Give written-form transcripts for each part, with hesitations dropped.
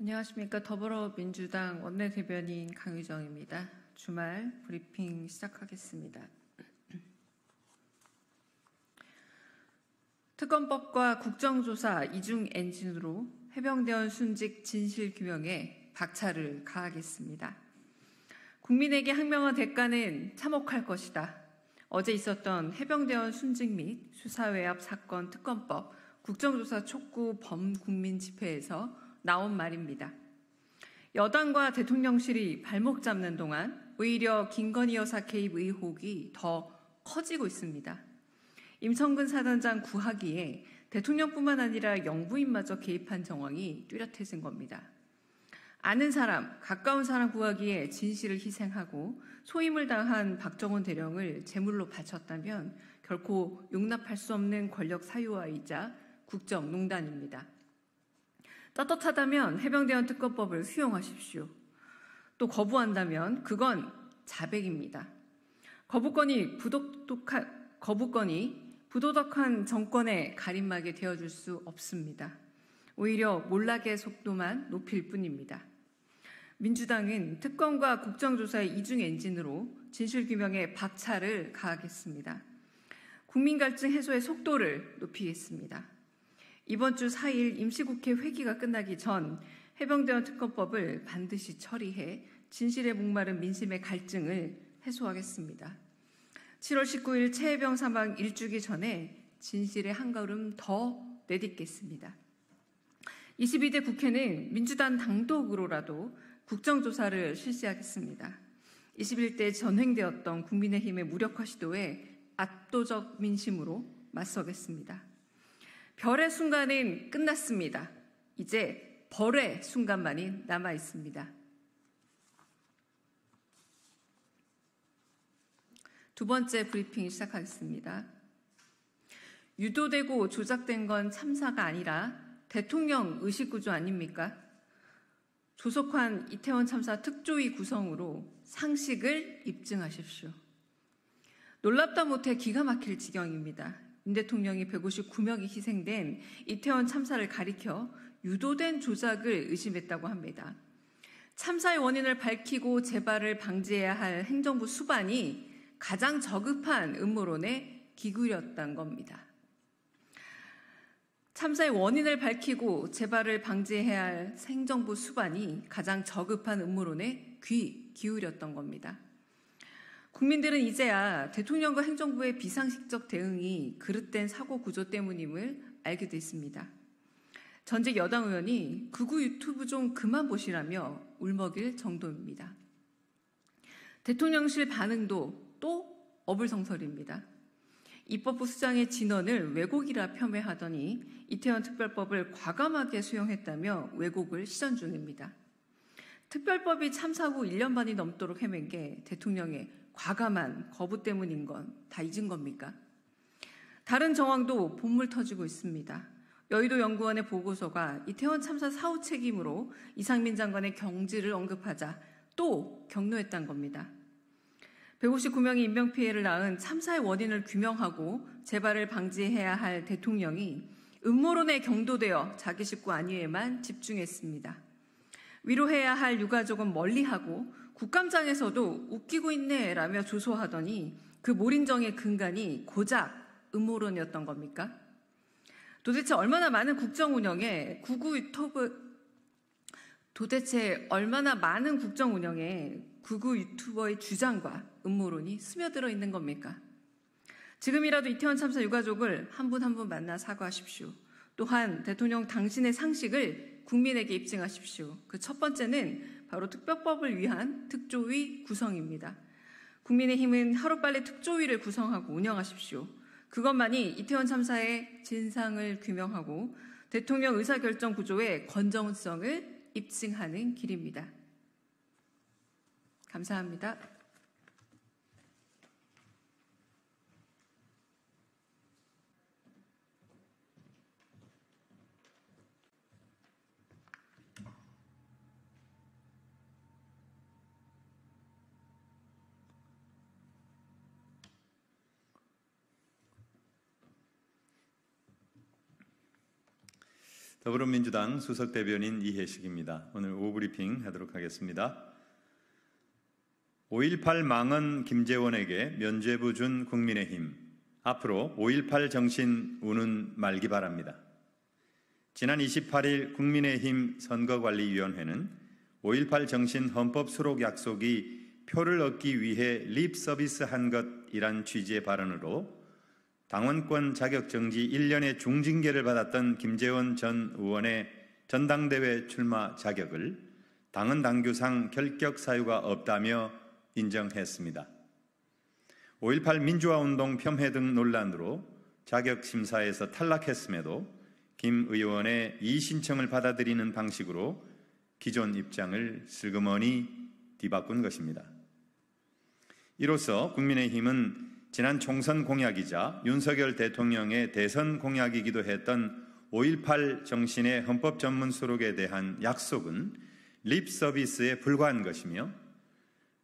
안녕하십니까. 더불어민주당 원내대변인 강유정입니다. 주말 브리핑 시작하겠습니다. 특검법과 국정조사 이중 엔진으로 해병대원 순직 진실규명에 박차를 가하겠습니다. 국민에게 항명한 대가는 참혹할 것이다. 어제 있었던 해병대원 순직 및 수사외압 사건 특검법 국정조사 촉구 범국민 집회에서 나온 말입니다. 여당과 대통령실이 발목 잡는 동안 오히려 김건희 여사 개입 의혹이 더 커지고 있습니다. 임성근 사단장 구하기에 대통령뿐만 아니라 영부인마저 개입한 정황이 뚜렷해진 겁니다. 아는 사람, 가까운 사람 구하기에 진실을 희생하고 소임을 다한 박정원 대령을 제물로 바쳤다면 결코 용납할 수 없는 권력 사유화이자 국정농단입니다. 떳떳하다면 해병대원 특검법을 수용하십시오. 또 거부한다면 그건 자백입니다. 거부권이 부도덕한 정권의 가림막이 되어줄 수 없습니다. 오히려 몰락의 속도만 높일 뿐입니다. 민주당은 특검과 국정조사의 이중 엔진으로 진실규명에 박차를 가하겠습니다. 국민 갈증 해소의 속도를 높이겠습니다. 이번 주 4일 임시국회 회기가 끝나기 전 해병대원 특검법을 반드시 처리해 진실에 목마른 민심의 갈증을 해소하겠습니다. 7월 19일 최혜병 사망 1주기 전에 진실의 한 걸음 더 내딛겠습니다. 22대 국회는 민주당 당독으로라도 국정조사를 실시하겠습니다. 21대 전횡되었던 국민의힘의 무력화 시도에 압도적 민심으로 맞서겠습니다. 별의 순간은 끝났습니다. 이제 벌의 순간만이 남아 있습니다. 두 번째 브리핑 시작하겠습니다. 유도되고 조작된 건 참사가 아니라 대통령 의식구조 아닙니까? 조속한 이태원 참사 특조위 구성으로 상식을 입증하십시오. 놀랍다 못해 기가 막힐 지경입니다. 윤 대통령이 159명이 희생된 이태원 참사를 가리켜 유도된 조작을 의심했다고 합니다. 참사의 원인을 밝히고 재발을 방지해야 할 행정부 수반이 가장 저급한 음모론에 기울였던 겁니다. 참사의 원인을 밝히고 재발을 방지해야 할 행정부 수반이 가장 저급한 음모론에 귀 기울였던 겁니다. 국민들은 이제야 대통령과 행정부의 비상식적 대응이 그릇된 사고 구조 때문임을 알게 됐습니다. 전직 여당 의원이 극우 유튜브 좀 그만 보시라며 울먹일 정도입니다. 대통령실 반응도 또 어불성설입니다. 입법부 수장의 진언을 왜곡이라 폄훼하더니 이태원 특별법을 과감하게 수용했다며 왜곡을 시전 중입니다. 특별법이 참사 후 1년 반이 넘도록 헤맨 게 대통령의 과감한 거부 때문인 건 다 잊은 겁니까? 다른 정황도 본물 터지고 있습니다. 여의도 연구원의 보고서가 이태원 참사 사후 책임으로 이상민 장관의 경질을 언급하자 또 격노했다는 겁니다. 159명의 인명피해를 낳은 참사의 원인을 규명하고 재발을 방지해야 할 대통령이 음모론에 경도되어 자기 식구 안위에만 집중했습니다. 위로해야 할 유가족은 멀리하고 국감장에서도 웃기고 있네 라며 조소하더니 그 몰인정의 근간이 고작 음모론이었던 겁니까? 도대체 얼마나 많은 국정 운영에 극우 유튜버의 주장과 음모론이 스며들어 있는 겁니까? 지금이라도 이태원 참사 유가족을 한 분 한 분 만나 사과하십시오. 또한 대통령 당신의 상식을 국민에게 입증하십시오. 그 첫 번째는 바로 특별법을 위한 특조위 구성입니다. 국민의힘은 하루빨리 특조위를 구성하고 운영하십시오. 그것만이 이태원 참사의 진상을 규명하고 대통령 의사결정 구조의 건전성을 입증하는 길입니다. 감사합니다. 더불어민주당 수석대변인 이해식입니다. 오늘 오후 브리핑 하도록 하겠습니다. 5.18 망언 김재원에게 면죄부 준 국민의힘. 앞으로 5.18 정신 우는 말기 바랍니다. 지난 28일 국민의힘 선거관리위원회는 5.18 정신 헌법 수록 약속이 표를 얻기 위해 립 서비스한 것이란 취지의 발언으로 당원권 자격정지 1년의 중징계를 받았던 김재원 전 의원의 전당대회 출마 자격을 당헌 당규상 결격 사유가 없다며 인정했습니다. 5.18 민주화운동 폄훼 등 논란으로 자격심사에서 탈락했음에도 김 의원의 이의 신청을 받아들이는 방식으로 기존 입장을 슬그머니 뒤바꾼 것입니다. 이로써 국민의힘은 지난 총선 공약이자 윤석열 대통령의 대선 공약이기도 했던 5.18 정신의 헌법 전문 수록에 대한 약속은 립 서비스에 불과한 것이며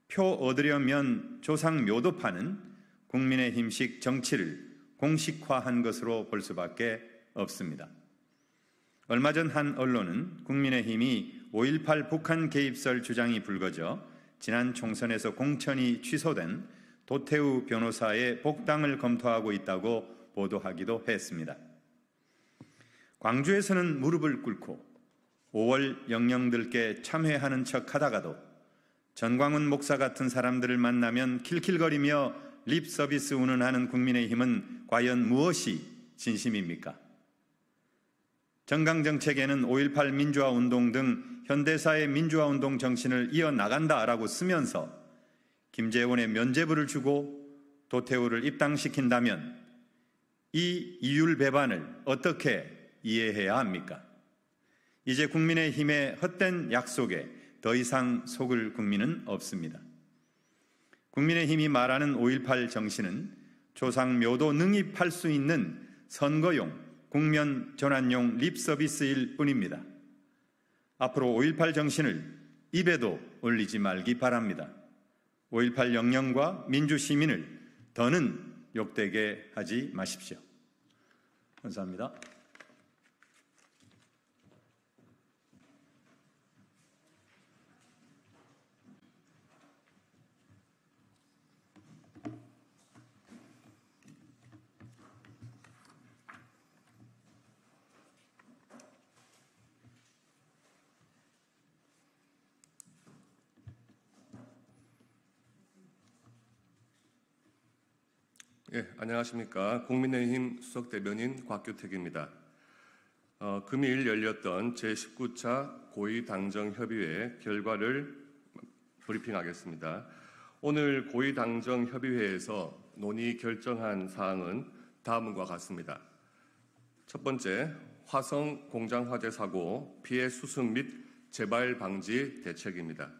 표 얻으려면 조상 묘도 파는 국민의힘식 정치를 공식화한 것으로 볼 수밖에 없습니다. 얼마 전 한 언론은 국민의힘이 5.18 북한 개입설 주장이 불거져 지난 총선에서 공천이 취소된 도태우 변호사의 복당을 검토하고 있다고 보도하기도 했습니다. 광주에서는 무릎을 꿇고 5월 영령들께 참회하는 척하다가도 전광훈 목사 같은 사람들을 만나면 킬킬거리며 립 서비스 운운하는 국민의힘은 과연 무엇이 진심입니까? 정강정책에는 5.18 민주화운동 등 현대사의 민주화운동 정신을 이어나간다라고 쓰면서 김재원의 면죄부를 주고 도태우를 입당시킨다면 이 이율 배반을 어떻게 이해해야 합니까? 이제 국민의힘의 헛된 약속에 더 이상 속을 국민은 없습니다. 국민의힘이 말하는 5.18 정신은 조상묘도 능입할 수 있는 선거용, 국면 전환용 립 서비스일 뿐입니다. 앞으로 5.18 정신을 입에도 올리지 말기 바랍니다. 5.18 영령과 민주시민을 더는 욕되게 하지 마십시오. 감사합니다. 안녕하십니까. 국민의힘 수석대변인 곽규택입니다. 금일 열렸던 제19차 고위당정협의회 결과를 브리핑하겠습니다. 오늘 고위당정협의회에서 논의 결정한 사항은 다음과 같습니다. 첫 번째, 화성 공장 화재 사고 피해 수습 및 재발 방지 대책입니다.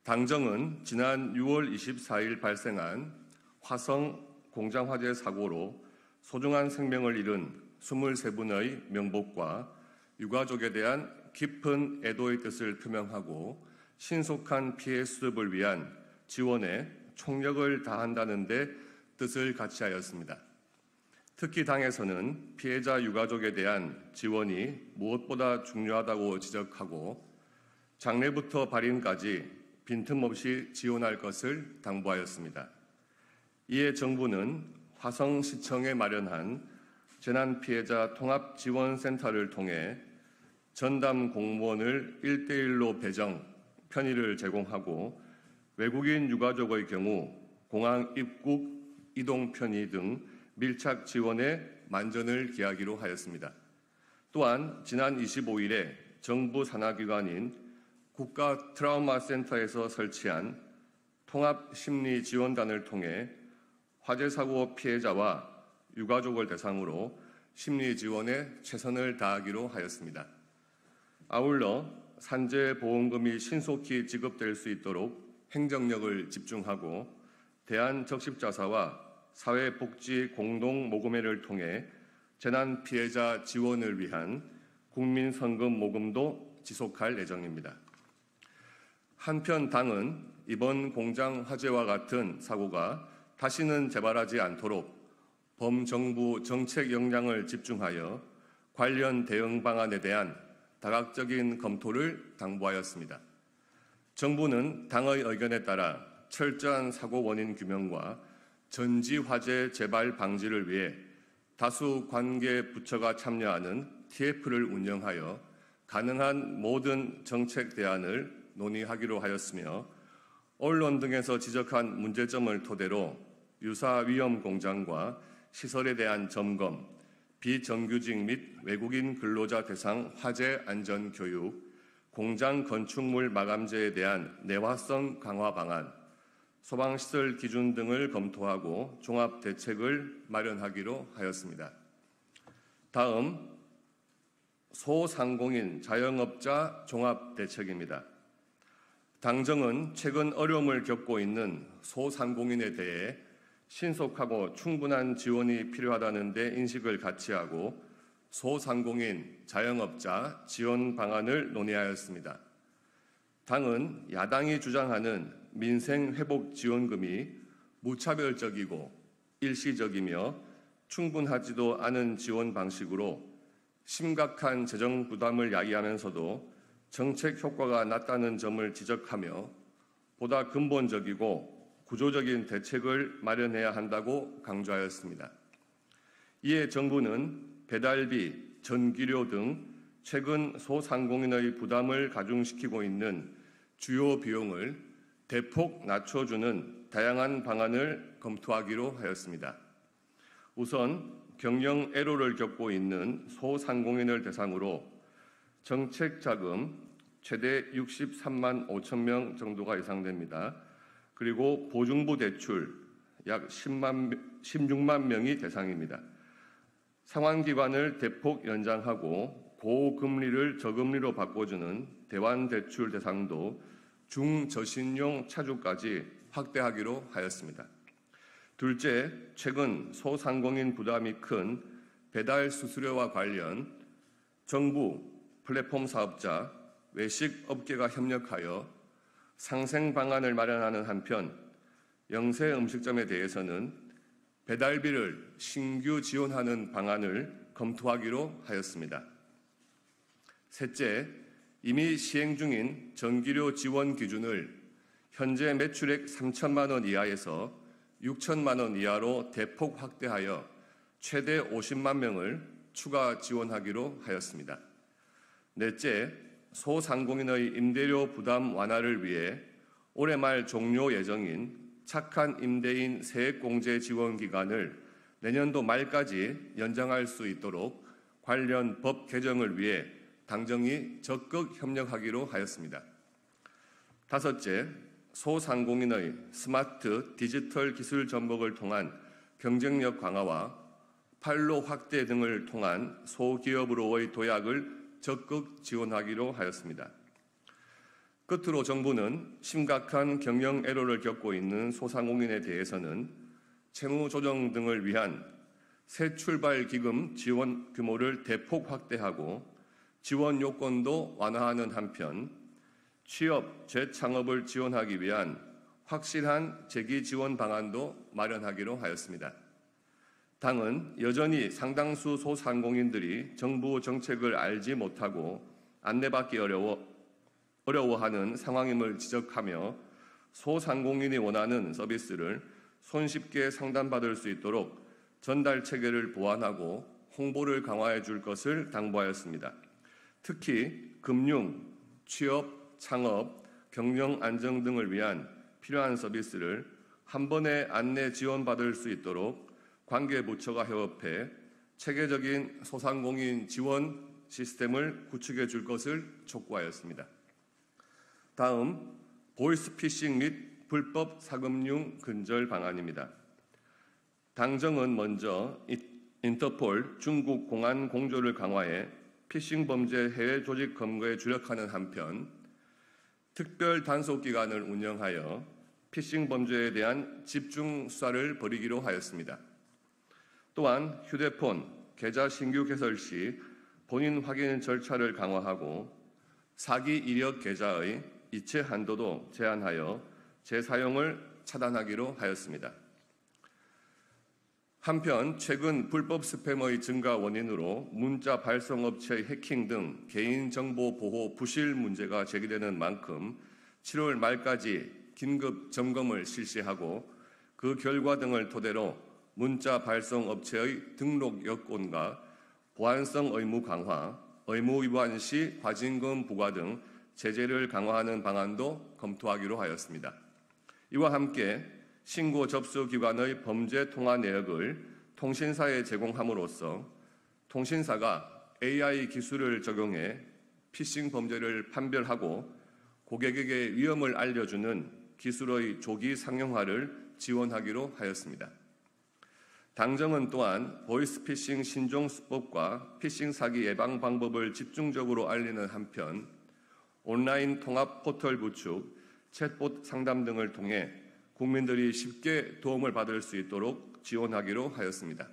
당정은 지난 6월 24일 발생한 화성 공장 화재 사고로 소중한 생명을 잃은 23분의 명복과 유가족에 대한 깊은 애도의 뜻을 표명하고 신속한 피해 수습을 위한 지원에 총력을 다한다는 데 뜻을 같이하였습니다. 특히 당에서는 피해자 유가족에 대한 지원이 무엇보다 중요하다고 지적하고 장례부터 발인까지 빈틈없이 지원할 것을 당부하였습니다. 이에 정부는 화성시청에 마련한 재난피해자 통합지원센터를 통해 전담 공무원을 1:1로 배정, 편의를 제공하고 외국인 유가족의 경우 공항 입국, 이동 편의 등 밀착 지원에 만전을 기하기로 하였습니다. 또한 지난 25일에 정부 산하기관인 국가 트라우마 센터에서 설치한 통합심리지원단을 통해 화재 사고 피해자와 유가족을 대상으로 심리 지원에 최선을 다하기로 하였습니다. 아울러 산재보험금이 신속히 지급될 수 있도록 행정력을 집중하고 대한적십자사와 사회복지 공동모금회를 통해 재난 피해자 지원을 위한 국민성금 모금도 지속할 예정입니다. 한편 당은 이번 공장 화재와 같은 사고가 다시는 재발하지 않도록 범정부 정책 역량을 집중하여 관련 대응 방안에 대한 다각적인 검토를 당부하였습니다. 정부는 당의 의견에 따라 철저한 사고 원인 규명과 전지 화재 재발 방지를 위해 다수 관계 부처가 참여하는 TF를 운영하여 가능한 모든 정책 대안을 논의하기로 하였으며, 언론 등에서 지적한 문제점을 토대로 유사 위험 공장과 시설에 대한 점검, 비정규직 및 외국인 근로자 대상 화재 안전 교육, 공장 건축물 마감재에 대한 내화성 강화 방안, 소방시설 기준 등을 검토하고 종합 대책을 마련하기로 하였습니다. 다음, 소상공인 자영업자 종합 대책입니다. 당정은 최근 어려움을 겪고 있는 소상공인에 대해 신속하고 충분한 지원이 필요하다는 데 인식을 같이 하고 소상공인 자영업자 지원 방안을 논의하였습니다. 당은 야당이 주장하는 민생회복지원금이 무차별적이고 일시적이며 충분하지도 않은 지원 방식으로 심각한 재정 부담을 야기하면서도 정책 효과가 낮다는 점을 지적하며 보다 근본적이고 구조적인 대책을 마련해야 한다고 강조하였습니다. 이에 정부는 배달비, 전기료 등 최근 소상공인의 부담을 가중시키고 있는 주요 비용을 대폭 낮춰주는 다양한 방안을 검토하기로 하였습니다. 우선 경영 애로를 겪고 있는 소상공인을 대상으로 정책 자금 최대 63만 5천 명 정도가 예상됩니다. 그리고 보증부 대출 약 16만 명이 대상입니다. 상환기간을 대폭 연장하고 고금리를 저금리로 바꿔주는 대환대출 대상도 중저신용 차주까지 확대하기로 하였습니다. 둘째, 최근 소상공인 부담이 큰 배달 수수료와 관련 정부, 플랫폼 사업자, 외식 업계가 협력하여 상생 방안을 마련하는 한편 영세 음식점에 대해서는 배달비를 신규 지원하는 방안을 검토하기로 하였습니다. 셋째, 이미 시행 중인 전기료 지원 기준을 현재 매출액 3천만 원 이하에서 6천만 원 이하로 대폭 확대하여 최대 50만 명을 추가 지원하기로 하였습니다. 넷째, 소상공인의 임대료 부담 완화를 위해 올해 말 종료 예정인 착한 임대인 세액공제 지원 기간을 내년도 말까지 연장할 수 있도록 관련 법 개정을 위해 당정이 적극 협력하기로 하였습니다. 다섯째, 소상공인의 스마트 디지털 기술 전복을 통한 경쟁력 강화와 판로 확대 등을 통한 소기업으로의 도약을 적극 지원하기로 하였습니다. 끝으로 정부는 심각한 경영 애로를 겪고 있는 소상공인에 대해서는 채무 조정 등을 위한 새 출발 기금 지원 규모를 대폭 확대하고 지원 요건도 완화하는 한편 취업, 재창업을 지원하기 위한 확실한 재기 지원 방안도 마련하기로 하였습니다. 당은 여전히 상당수 소상공인들이 정부 정책을 알지 못하고 안내받기 어려워하는 상황임을 지적하며 소상공인이 원하는 서비스를 손쉽게 상담받을 수 있도록 전달 체계를 보완하고 홍보를 강화해 줄 것을 당부하였습니다. 특히 금융, 취업, 창업, 경영 안정 등을 위한 필요한 서비스를 한 번에 안내 지원받을 수 있도록 관계부처가 협업해 체계적인 소상공인 지원 시스템을 구축해 줄 것을 촉구하였습니다. 다음, 보이스피싱 및 불법 사금융 근절 방안입니다. 당정은 먼저 인터폴 중국 공안 공조를 강화해 피싱 범죄 해외 조직 검거에 주력하는 한편 특별 단속기관을 운영하여 피싱 범죄에 대한 집중 수사를 벌이기로 하였습니다. 또한 휴대폰, 계좌 신규 개설 시 본인 확인 절차를 강화하고 사기 이력 계좌의 이체 한도도 제한하여 재사용을 차단하기로 하였습니다. 한편 최근 불법 스팸의 증가 원인으로 문자 발송업체의 해킹 등 개인정보 보호 부실 문제가 제기되는 만큼 7월 말까지 긴급 점검을 실시하고 그 결과 등을 토대로 문자 발송업체의 등록 여건과 보안성 의무 강화, 의무 위반 시 과징금 부과 등 제재를 강화하는 방안도 검토하기로 하였습니다. 이와 함께 신고 접수 기관의 범죄 통화 내역을 통신사에 제공함으로써 통신사가 AI 기술을 적용해 피싱 범죄를 판별하고 고객에게 위험을 알려주는 기술의 조기 상용화를 지원하기로 하였습니다. 당정은 또한 보이스피싱 신종 수법과 피싱 사기 예방 방법을 집중적으로 알리는 한편 온라인 통합 포털 구축, 챗봇 상담 등을 통해 국민들이 쉽게 도움을 받을 수 있도록 지원하기로 하였습니다.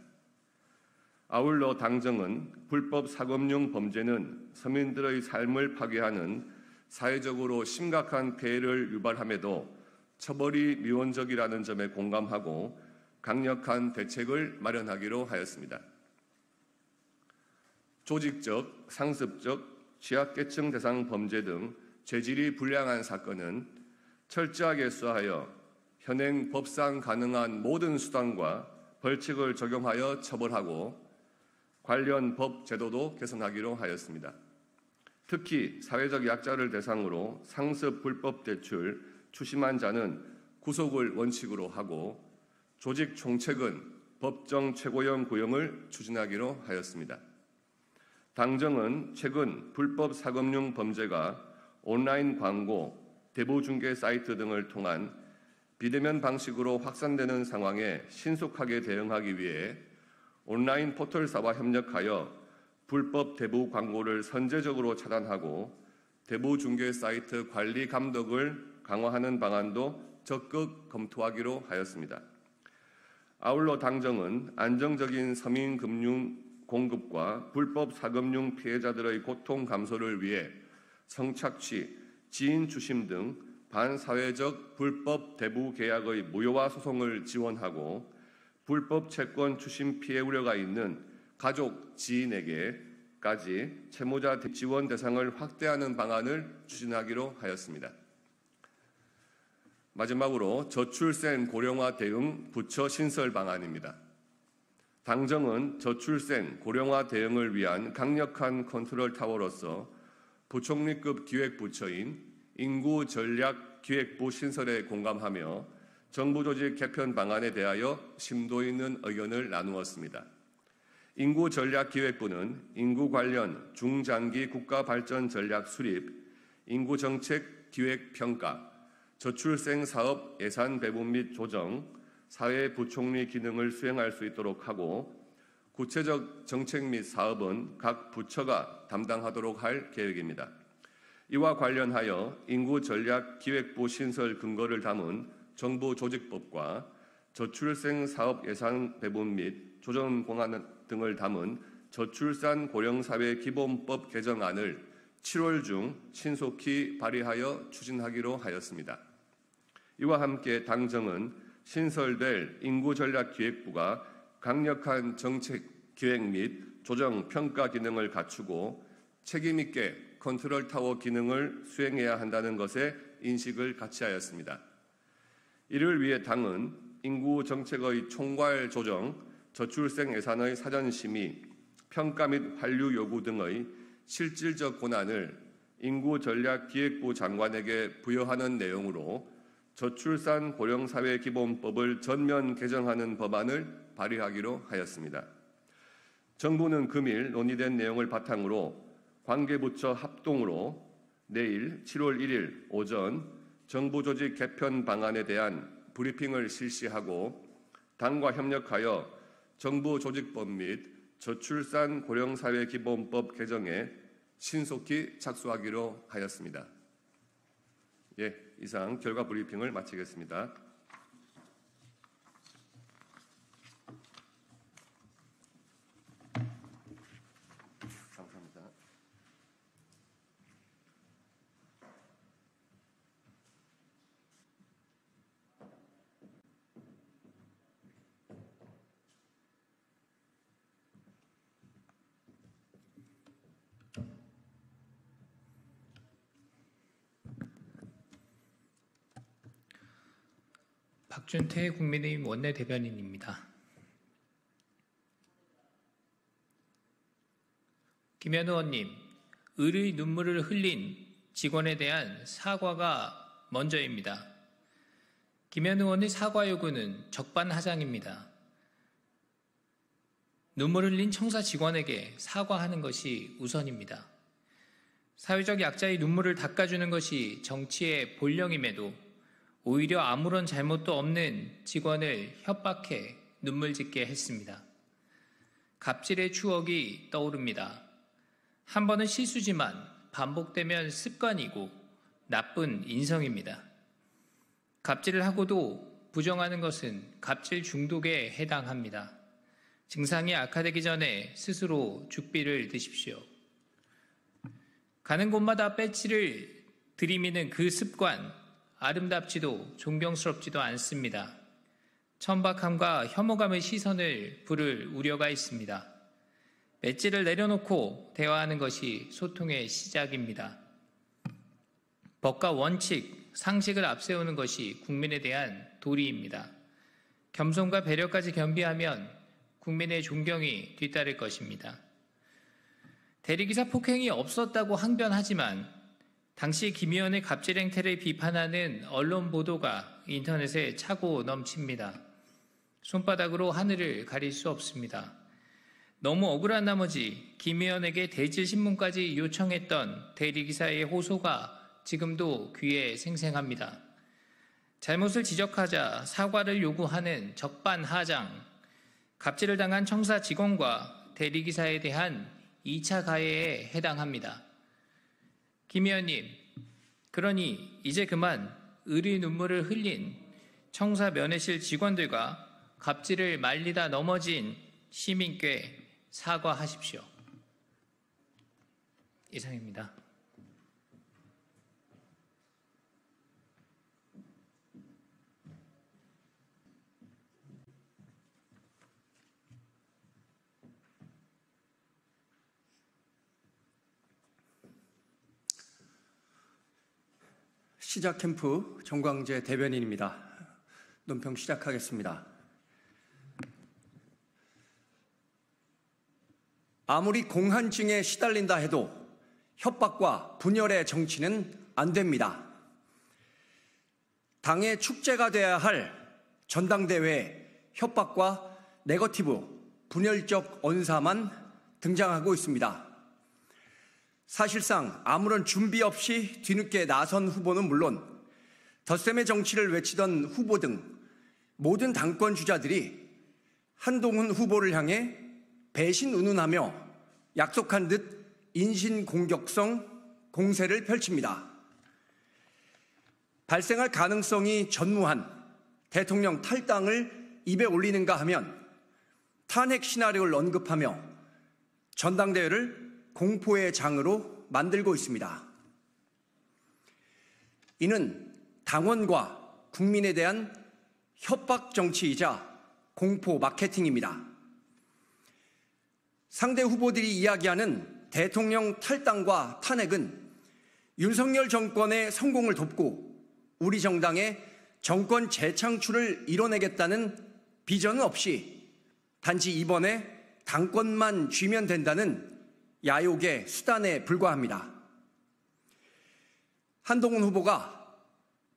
아울러 당정은 불법 사금융 범죄는 서민들의 삶을 파괴하는 사회적으로 심각한 폐해를 유발함에도 처벌이 미온적이라는 점에 공감하고 강력한 대책을 마련하기로 하였습니다. 조직적, 상습적, 취약계층 대상 범죄 등 죄질이 불량한 사건은 철저하게 수사하여 현행 법상 가능한 모든 수단과 벌칙을 적용하여 처벌하고 관련 법 제도도 개선하기로 하였습니다. 특히 사회적 약자를 대상으로 상습 불법 대출, 추심한 자는 구속을 원칙으로 하고 조직 총책은 법정 최고형 구형을 추진하기로 하였습니다. 당정은 최근 불법 사금융 범죄가 온라인 광고, 대부 중개 사이트 등을 통한 비대면 방식으로 확산되는 상황에 신속하게 대응하기 위해 온라인 포털사와 협력하여 불법 대부 광고를 선제적으로 차단하고 대부 중개 사이트 관리 감독을 강화하는 방안도 적극 검토하기로 하였습니다. 아울러 당정은 안정적인 서민 금융 공급과 불법 사금융 피해자들의 고통 감소를 위해 성착취, 지인 추심 등 반사회적 불법 대부 계약의 무효화 소송을 지원하고 불법 채권 추심 피해 우려가 있는 가족, 지인에게까지 채무자 지원 대상을 확대하는 방안을 추진하기로 하였습니다. 마지막으로 저출생 고령화 대응 부처 신설 방안입니다. 당정은 저출생 고령화 대응을 위한 강력한 컨트롤 타워로서 부총리급 기획부처인 인구전략기획부 신설에 공감하며 정부 조직 개편 방안에 대하여 심도 있는 의견을 나누었습니다. 인구전략기획부는 인구 관련 중장기 국가발전 전략 수립, 인구정책 기획 평가, 저출생 사업 예산 배분 및 조정, 사회부총리 기능을 수행할 수 있도록 하고 구체적 정책 및 사업은 각 부처가 담당하도록 할 계획입니다. 이와 관련하여 인구전략기획부 신설 근거를 담은 정부 조직법과 저출생 사업 예산 배분 및 조정 공안 등을 담은 저출산 고령사회 기본법 개정안을 7월 중 신속히 발의하여 추진하기로 하였습니다. 이와 함께 당정은 신설될 인구전략기획부가 강력한 정책 기획 및 조정 평가 기능을 갖추고 책임 있게 컨트롤 타워 기능을 수행해야 한다는 것에 인식을 같이 하였습니다. 이를 위해 당은 인구 정책의 총괄 조정, 저출생 예산의 사전 심의, 평가 및 환류 요구 등의 실질적 권한을 인구전략기획부 장관에게 부여하는 내용으로 저출산 고령사회 기본법을 전면 개정하는 법안을 발의하기로 하였습니다. 정부는 금일 논의된 내용을 바탕으로 관계부처 합동으로 내일 7월 1일 오전 정부 조직 개편 방안에 대한 브리핑을 실시하고 당과 협력하여 정부 조직법 및 저출산 고령사회 기본법 개정에 신속히 착수하기로 하였습니다. 이상 결과 브리핑을 마치겠습니다. 감사합니다. 박준태 국민의힘 원내대변인입니다. 김현 의원님, 의의 눈물을 흘린 직원에 대한 사과가 먼저입니다. 김현 의원의 사과 요구는 적반하장입니다. 눈물 흘린 청사 직원에게 사과하는 것이 우선입니다. 사회적 약자의 눈물을 닦아주는 것이 정치의 본령임에도 오히려 아무런 잘못도 없는 직원을 협박해 눈물 짓게 했습니다. 갑질의 추억이 떠오릅니다. 한 번은 실수지만 반복되면 습관이고 나쁜 인성입니다. 갑질을 하고도 부정하는 것은 갑질 중독에 해당합니다. 증상이 악화되기 전에 스스로 죽비를 드십시오. 가는 곳마다 배지를 들이미는 그 습관, 아름답지도 존경스럽지도 않습니다. 천박함과 혐오감의 시선을 부를 우려가 있습니다. 배지를 내려놓고 대화하는 것이 소통의 시작입니다. 법과 원칙, 상식을 앞세우는 것이 국민에 대한 도리입니다. 겸손과 배려까지 겸비하면 국민의 존경이 뒤따를 것입니다. 대리기사 폭행이 없었다고 항변하지만 당시 김 의원의 갑질 행태를 비판하는 언론 보도가 인터넷에 차고 넘칩니다. 손바닥으로 하늘을 가릴 수 없습니다. 너무 억울한 나머지 김 의원에게 대질신문까지 요청했던 대리기사의 호소가 지금도 귀에 생생합니다. 잘못을 지적하자 사과를 요구하는 적반하장, 갑질을 당한 청사 직원과 대리기사에 대한 2차 가해에 해당합니다. 김 의원님, 그러니 이제 그만 의리 눈물을 흘린 청사 면회실 직원들과 갑질을 말리다 넘어진 시민께 사과하십시오. 이상입니다. 시작캠프 정광재 대변인입니다. 논평 시작하겠습니다. 아무리 공한증에 시달린다 해도 협박과 분열의 정치는 안 됩니다. 당의 축제가 돼야 할 전당대회에 협박과 네거티브, 분열적 언사만 등장하고 있습니다. 사실상 아무런 준비 없이 뒤늦게 나선 후보는 물론 덧셈의 정치를 외치던 후보 등 모든 당권 주자들이 한동훈 후보를 향해 배신 운운하며 약속한 듯 인신공격성 공세를 펼칩니다. 발생할 가능성이 전무한 대통령 탈당을 입에 올리는가 하면 탄핵 시나리오를 언급하며 전당대회를 공포의 장으로 만들고 있습니다. 이는 당원과 국민에 대한 협박 정치이자 공포 마케팅입니다. 상대 후보들이 이야기하는 대통령 탈당과 탄핵은 윤석열 정권의 성공을 돕고 우리 정당의 정권 재창출을 이뤄내겠다는 비전은 없이 단지 이번에 당권만 쥐면 된다는 야욕의 수단에 불과합니다. 한동훈 후보가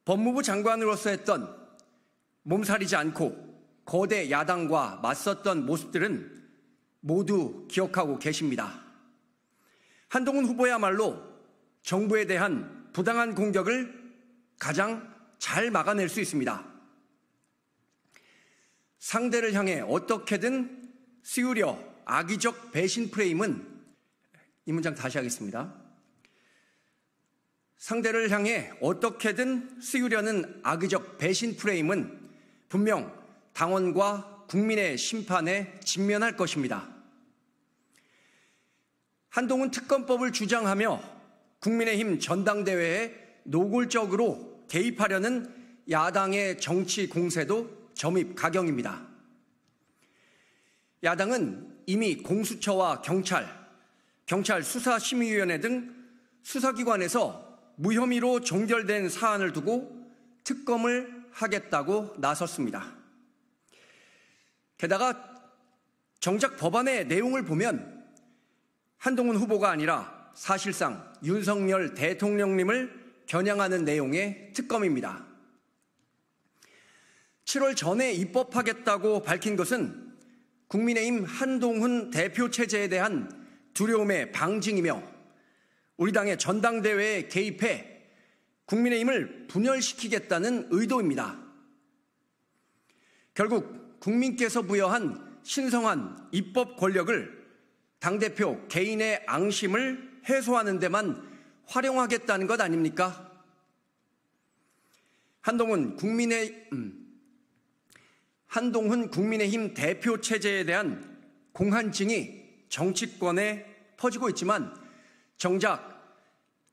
법무부 장관으로서 했던 몸살이지 않고 거대 야당과 맞섰던 모습들은 모두 기억하고 계십니다. 한동훈 후보야말로 정부에 대한 부당한 공격을 가장 잘 막아낼 수 있습니다. 상대를 향해 어떻게든 씌우려 악의적 배신 프레임은, 이 문장 다시 하겠습니다. 상대를 향해 어떻게든 씌우려는 악의적 배신 프레임은 분명 당원과 국민의 심판에 직면할 것입니다. 한동훈 특검법을 주장하며 국민의힘 전당대회에 노골적으로 개입하려는 야당의 정치 공세도 점입가경입니다. 야당은 이미 공수처와 경찰 수사심의위원회 등 수사기관에서 무혐의로 종결된 사안을 두고 특검을 하겠다고 나섰습니다. 게다가 정작 법안의 내용을 보면 한동훈 후보가 아니라 사실상 윤석열 대통령님을 겨냥하는 내용의 특검입니다. 7월 전에 입법하겠다고 밝힌 것은 국민의힘 한동훈 대표 체제에 대한 두려움의 방증이며 우리 당의 전당대회에 개입해 국민의힘을 분열시키겠다는 의도입니다. 결국 국민께서 부여한 신성한 입법 권력을 당대표 개인의 앙심을 해소하는 데만 활용하겠다는 것 아닙니까? 한동훈 국민의힘 대표 체제에 대한 공한증이 정치권에 퍼지고 있지만 정작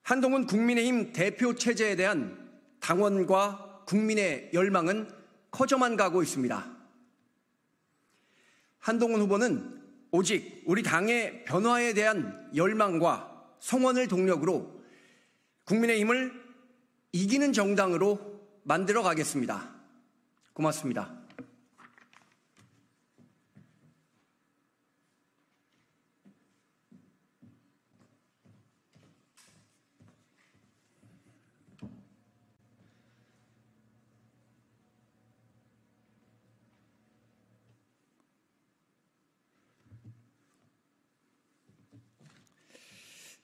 한동훈 국민의힘 대표 체제에 대한 당원과 국민의 열망은 커져만 가고 있습니다. 한동훈 후보는 오직 우리 당의 변화에 대한 열망과 성원을 동력으로 국민의힘을 이기는 정당으로 만들어 가겠습니다. 고맙습니다.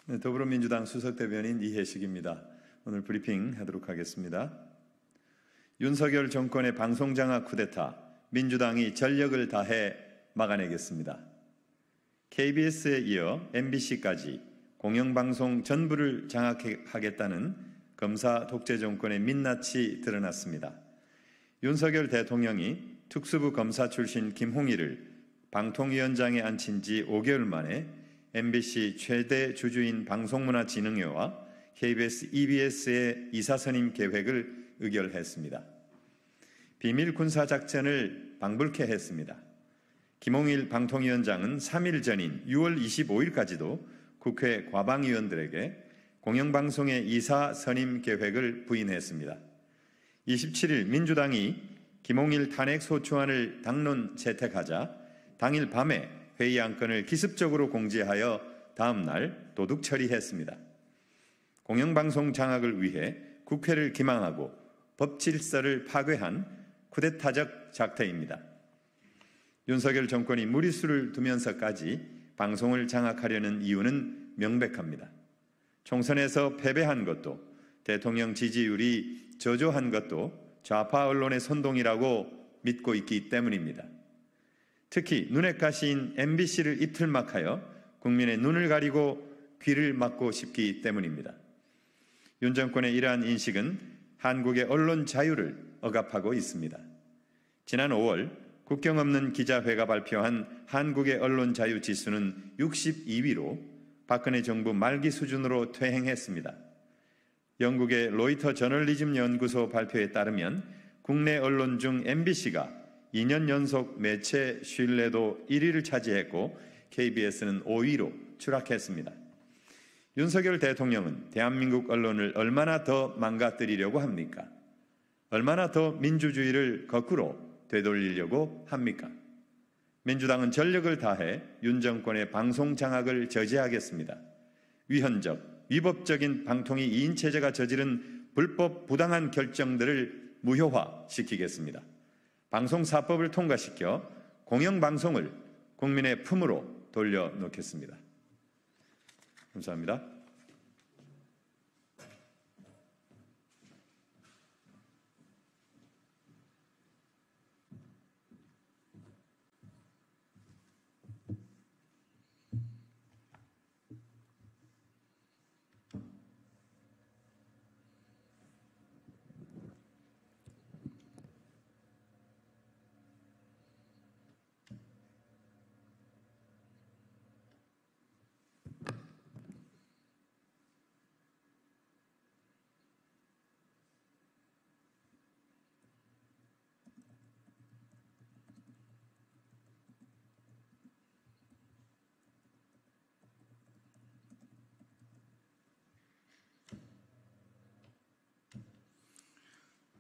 네, 더불어민주당 수석대변인 이해식입니다. 오늘 브리핑 하도록 하겠습니다. 윤석열 정권의 방송장악 쿠데타, 민주당이 전력을 다해 막아내겠습니다. KBS에 이어 MBC까지 공영방송 전부를 장악하겠다는 검사 독재 정권의 민낯이 드러났습니다. 윤석열 대통령이 특수부 검사 출신 김홍일을 방통위원장에 앉힌 지 5개월 만에 MBC 최대 주주인 방송문화진흥회와 KBS, EBS의 이사선임 계획을 의결했습니다. 비밀 군사작전을 방불케 했습니다. 김홍일 방통위원장은 3일 전인 6월 25일까지도 국회 과방위원들에게 공영방송의 이사선임 계획을 부인했습니다. 27일 민주당이 김홍일 탄핵소추안을 당론 채택하자 당일 밤에 회의 안건을 기습적으로 공지하여 다음 날 도둑 처리했습니다. 공영방송 장악을 위해 국회를 기망하고 법 질서를 파괴한 쿠데타적 작태입니다. 윤석열 정권이 무리수를 두면서까지 방송을 장악하려는 이유는 명백합니다. 총선에서 패배한 것도 대통령 지지율이 저조한 것도 좌파 언론의 선동이라고 믿고 있기 때문입니다. 특히 눈엣 가시인 MBC를 이틀막하여 국민의 눈을 가리고 귀를 막고 싶기 때문입니다. 윤 정권의 이러한 인식은 한국의 언론 자유를 억압하고 있습니다. 지난 5월 국경 없는 기자회가 발표한 한국의 언론 자유 지수는 62위로 박근혜 정부 말기 수준으로 퇴행했습니다. 영국의 로이터 저널리즘 연구소 발표에 따르면 국내 언론 중 MBC가 2년 연속 매체 신뢰도 1위를 차지했고 KBS는 5위로 추락했습니다. 윤석열 대통령은 대한민국 언론을 얼마나 더 망가뜨리려고 합니까? 얼마나 더 민주주의를 거꾸로 되돌리려고 합니까? 민주당은 전력을 다해 윤 정권의 방송 장악을 저지하겠습니다. 위헌적, 위법적인 방통위 2인 체제가 저지른 불법 부당한 결정들을 무효화시키겠습니다. 방송사법을 통과시켜 공영방송을 국민의 품으로 돌려놓겠습니다. 감사합니다.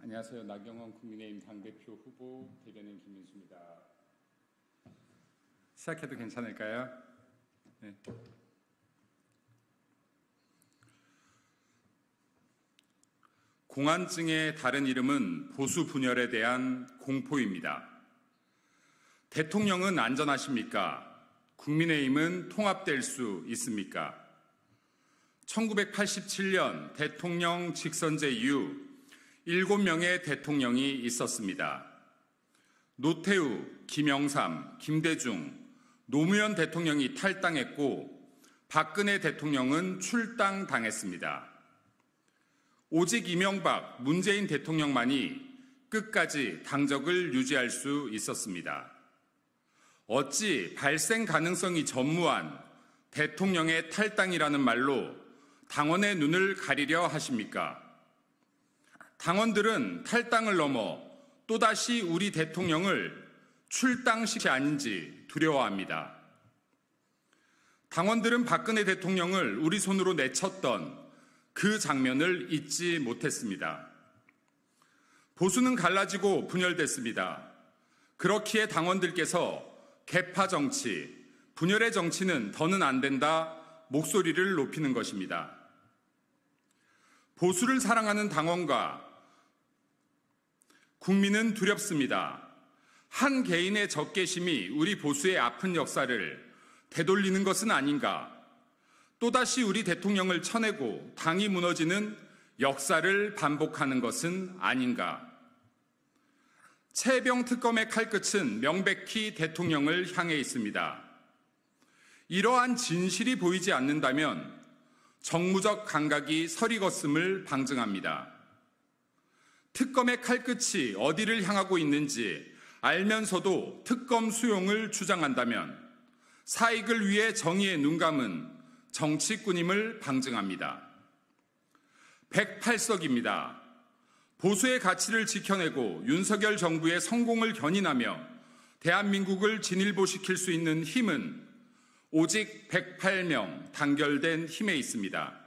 안녕하세요. 나경원 국민의힘 당대표 후보 대변인 김민수입니다. 시작해도 괜찮을까요? 네. 공안증의 다른 이름은 보수 분열에 대한 공포입니다. 대통령은 안전하십니까? 국민의힘은 통합될 수 있습니까? 1987년 대통령 직선제 이후 7명의 대통령이 있었습니다. 노태우, 김영삼, 김대중, 노무현 대통령이 탈당했고 박근혜 대통령은 출당당했습니다. 오직 이명박, 문재인 대통령만이 끝까지 당적을 유지할 수 있었습니다. 어찌 발생 가능성이 전무한 대통령의 탈당이라는 말로 당원의 눈을 가리려 하십니까? 당원들은 탈당을 넘어 또다시 우리 대통령을 출당시키지 아닌지 두려워합니다. 당원들은 박근혜 대통령을 우리 손으로 내쳤던 그 장면을 잊지 못했습니다. 보수는 갈라지고 분열됐습니다. 그렇기에 당원들께서 계파 정치, 분열의 정치는 더는 안 된다 목소리를 높이는 것입니다. 보수를 사랑하는 당원과 국민은 두렵습니다. 한 개인의 적개심이 우리 보수의 아픈 역사를 되돌리는 것은 아닌가? 또다시 우리 대통령을 쳐내고 당이 무너지는 역사를 반복하는 것은 아닌가? 최병 특검의 칼끝은 명백히 대통령을 향해 있습니다. 이러한 진실이 보이지 않는다면 정무적 감각이 서리걷음을 방증합니다. 특검의 칼끝이 어디를 향하고 있는지 알면서도 특검 수용을 주장한다면 사익을 위해 정의에 눈감은 정치꾼임을 방증합니다. 108석입니다. 보수의 가치를 지켜내고 윤석열 정부의 성공을 견인하며 대한민국을 진일보시킬 수 있는 힘은 오직 108명 단결된 힘에 있습니다.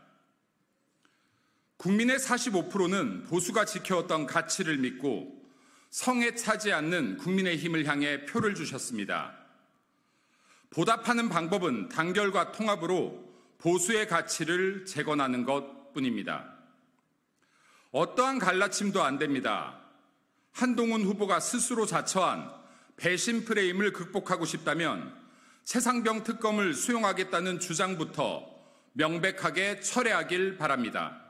국민의 45%는 보수가 지켜왔던 가치를 믿고 성에 차지 않는 국민의힘을 향해 표를 주셨습니다. 보답하는 방법은 단결과 통합으로 보수의 가치를 재건하는 것뿐입니다. 어떠한 갈라침도 안 됩니다. 한동훈 후보가 스스로 자처한 배신 프레임을 극복하고 싶다면 최상병 특검을 수용하겠다는 주장부터 명백하게 철회하길 바랍니다.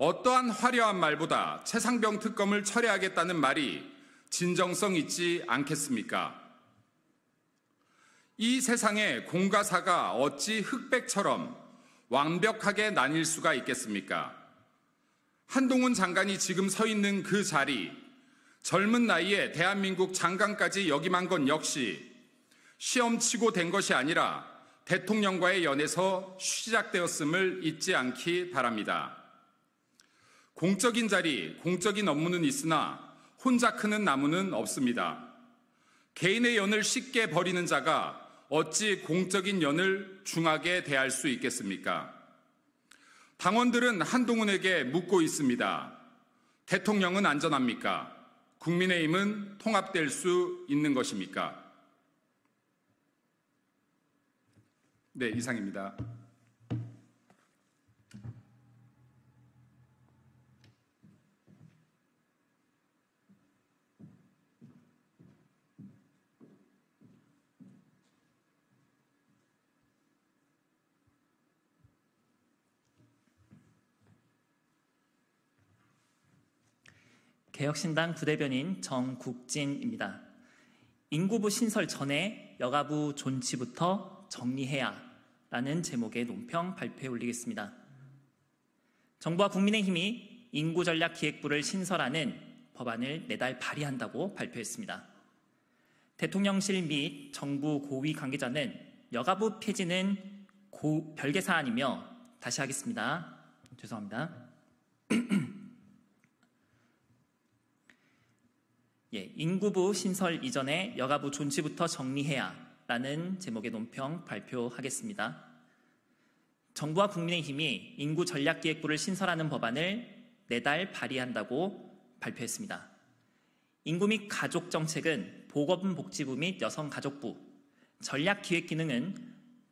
어떠한 화려한 말보다 최상병 특검을 철회하겠다는 말이 진정성 있지 않겠습니까? 이 세상에 공과 사가 어찌 흑백처럼 완벽하게 나뉠 수가 있겠습니까? 한동훈 장관이 지금 서 있는 그 자리, 젊은 나이에 대한민국 장관까지 역임한 건 역시 시험치고 된 것이 아니라 대통령과의 연에서 시작되었음을 잊지 않기 바랍니다. 공적인 자리, 공적인 업무는 있으나 혼자 크는 나무는 없습니다. 개인의 연을 쉽게 버리는 자가 어찌 공적인 연을 중하게 대할 수 있겠습니까? 당원들은 한동훈에게 묻고 있습니다. 대통령은 안전합니까? 국민의힘은 통합될 수 있는 것입니까? 네, 이상입니다. 개혁신당 부대변인 정국진입니다. 인구부 신설 전에 여가부 존치부터 정리해야 라는 제목의 논평 발표에 올리겠습니다. 정부와 국민의힘이 인구전략기획부를 신설하는 법안을 내달 발의한다고 발표했습니다. 대통령실 및 정부 고위 관계자는 여가부 폐지는 별개 사안이며, 다시 하겠습니다. 죄송합니다. 인구부 신설 이전에 여가부 존치부터 정리해야 라는 제목의 논평 발표하겠습니다. 정부와 국민의힘이 인구전략기획부를 신설하는 법안을 내달 발의한다고 발표했습니다. 인구 및 가족 정책은 보건복지부 및 여성가족부, 전략기획기능은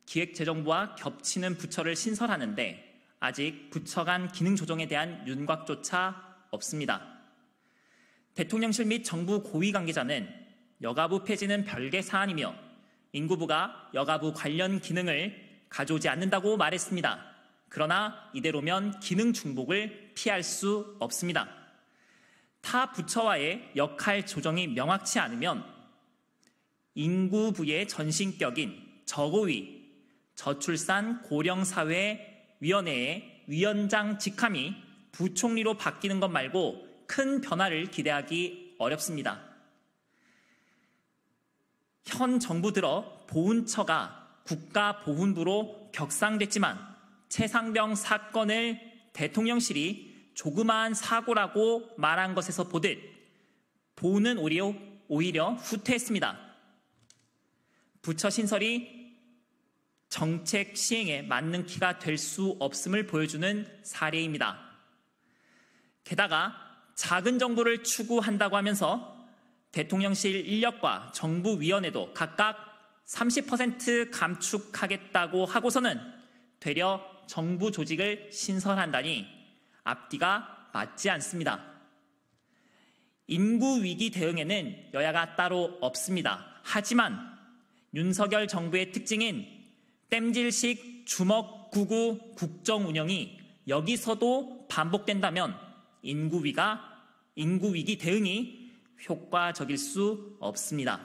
기획재정부와 겹치는 부처를 신설하는데 아직 부처 간 기능 조정에 대한 윤곽조차 없습니다. 대통령실 및 정부 고위 관계자는 여가부 폐지는 별개 사안이며 인구부가 여가부 관련 기능을 가져오지 않는다고 말했습니다. 그러나 이대로면 기능 중복을 피할 수 없습니다. 타 부처와의 역할 조정이 명확치 않으면 인구부의 전신격인 저고위, 저출산 고령사회위원회의 위원장 직함이 부총리로 바뀌는 것 말고 큰 변화를 기대하기 어렵습니다. 현 정부 들어 보훈처가 국가보훈부로 격상됐지만 최상병 사건을 대통령실이 조그마한 사고라고 말한 것에서 보듯 보훈은 오히려 후퇴했습니다. 부처 신설이 정책 시행에 맞는 키가 될 수 없음을 보여주는 사례입니다. 게다가 작은 정부를 추구한다고 하면서 대통령실 인력과 정부위원회도 각각 30% 감축하겠다고 하고서는 되려 정부 조직을 신설한다니 앞뒤가 맞지 않습니다. 인구위기 대응에는 여야가 따로 없습니다. 하지만 윤석열 정부의 특징인 땜질식 주먹구구 국정 운영이 여기서도 반복된다면 인구위기 대응이 효과적일 수 없습니다.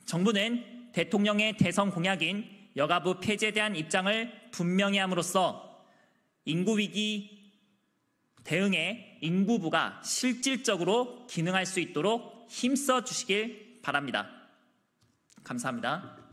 정부는 대통령의 대선 공약인 여가부 폐지에 대한 입장을 분명히 함으로써 인구위기 대응에 인구부가 실질적으로 기능할 수 있도록 힘써 주시길 바랍니다. 감사합니다.